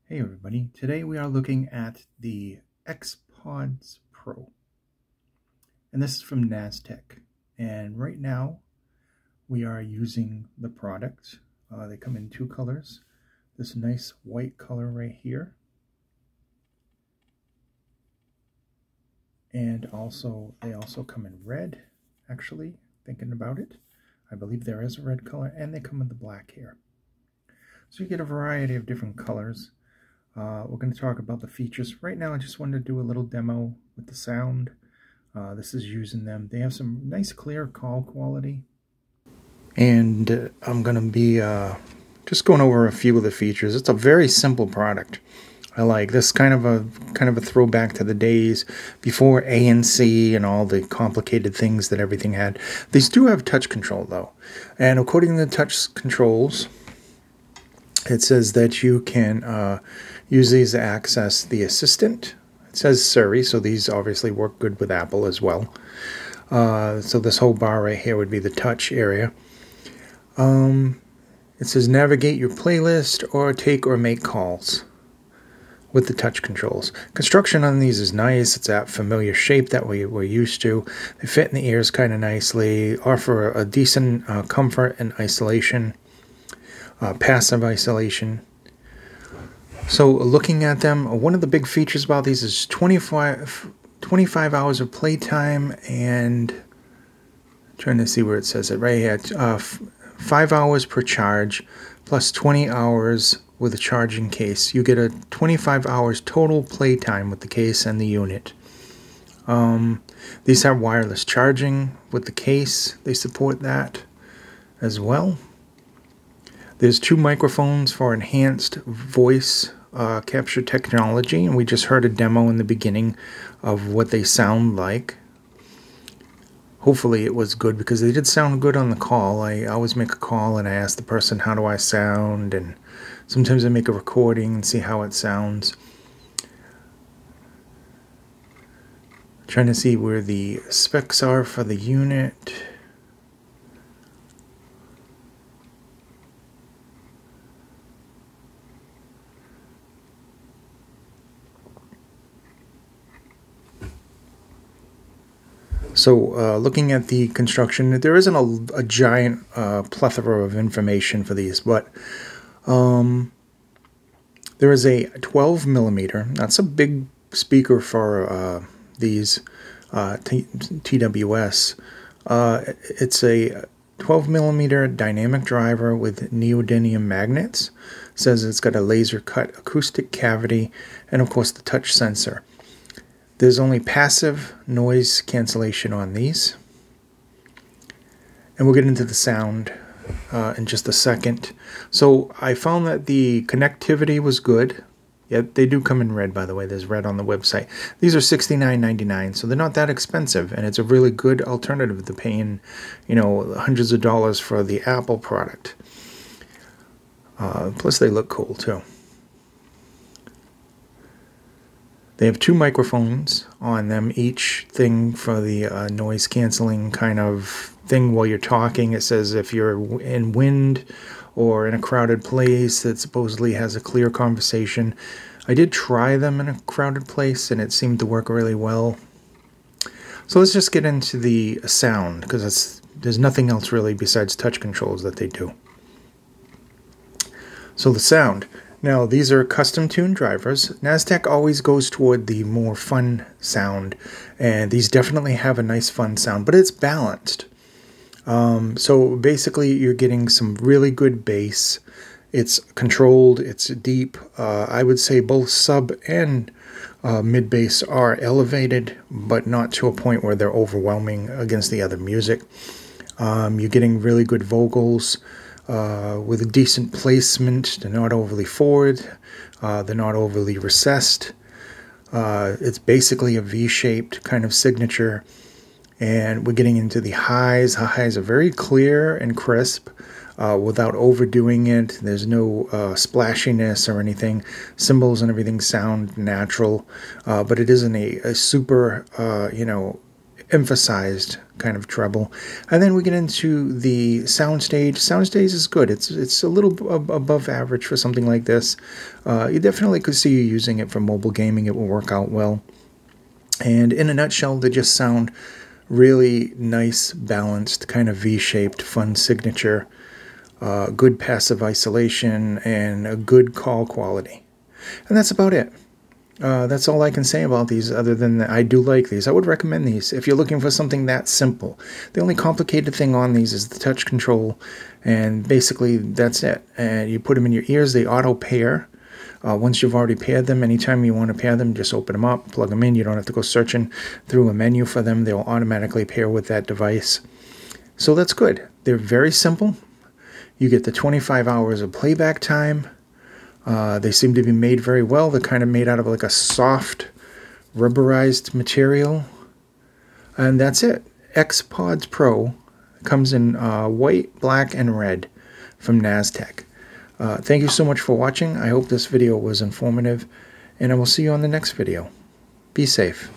Hey everybody, today we are looking at the Xpods Pro, and this is from Naztech. And right now we are using the product. They come in two colors. This nice white color right here, and they also come in red. Actually, thinking about it, I believe there is a red color, and they come in the black here. So you get a variety of different colors. We're going to talk about the features. Right now I just wanted to do a little demo with the sound. This is using them. They have some nice clear call quality. And I'm going to be just going over a few of the features. It's a very simple product. I like this kind of a throwback to the days before ANC and all the complicated things that everything had. These do have touch control though. And according to the touch controls, it says that you can use these to access the assistant. It says Siri, so these obviously work good with Apple as well. So this whole bar right here would be the touch area. It says navigate your playlist or take or make calls with the touch controls. Construction on these is nice. It's that familiar shape that we're used to. They fit in the ears kind of nicely, offer a decent comfort and isolation. Passive isolation. So looking at them, one of the big features about these is 25 hours of playtime, and I'm trying to see where it says it right here. 5 hours per charge plus 20 hours with a charging case. You get a 25 hours total playtime with the case and the unit. These have wireless charging with the case. They support that as well. There's two microphones for enhanced voice capture technology, and we just heard a demo in the beginning of what they sound like. Hopefully it was good, because they did sound good on the call. I always make a call and I ask the person, how do I sound? And sometimes I make a recording and see how it sounds. Trying to see where the specs are for the unit. So looking at the construction, there isn't a giant plethora of information for these, but there is a 12 millimeter. That's a big speaker for these TWS. It's a 12 millimeter dynamic driver with neodymium magnets. It says it's got a laser cut acoustic cavity, and of course the touch sensor. There's only passive noise cancellation on these. And we'll get into the sound in just a second. So I found that the connectivity was good. Yeah, they do come in red, by the way. There's red on the website. These are $69.99, so they're not that expensive, and it's a really good alternative to paying, hundreds of dollars for the Apple product. Plus, they look cool too. They have two microphones on them, each thing for the noise canceling kind of thing while you're talking. It says if you're in wind or in a crowded place that supposedly has a clear conversation. I did try them in a crowded place and it seemed to work really well. So let's just get into the sound, because there's nothing else really besides touch controls that they do. So the sound. Now, these are custom-tuned drivers. Naztech always goes toward the more fun sound, and these definitely have a nice fun sound, but it's balanced. So basically, you're getting some really good bass. It's controlled, it's deep. I would say both sub and mid bass are elevated, but not to a point where they're overwhelming against the other music. You're getting really good vocals. With a decent placement. They're not overly forward, they're not overly recessed. It's basically a V-shaped kind of signature, and we're getting into the highs. The highs are very clear and crisp without overdoing it. There's no splashiness or anything. Cymbals and everything sound natural, but it isn't a super emphasized kind of treble. And then we get into the soundstage. Soundstage is good. It's a little above average for something like this. You definitely could see you using it for mobile gaming. It will work out well. And in a nutshell, they just sound really nice, balanced, kind of V-shaped, fun signature, good passive isolation, and a good call quality. And that's about it. That's all I can say about these, other than that I do like these. I would recommend these if you're looking for something that simple. The only complicated thing on these is the touch control, and basically that's it. And you put them in your ears, they auto pair. Once you've already paired them, anytime you want to pair them, just open them up, plug them in. You don't have to go searching through a menu for them. They'll automatically pair with that device. So that's good. They're very simple. You get the 25 hours of playback time. They seem to be made very well. They're kind of made out of like a soft, rubberized material. And that's it. Xpods Pro comes in white, black, and red from Naztech. Thank you so much for watching. I hope this video was informative, and I will see you on the next video. Be safe.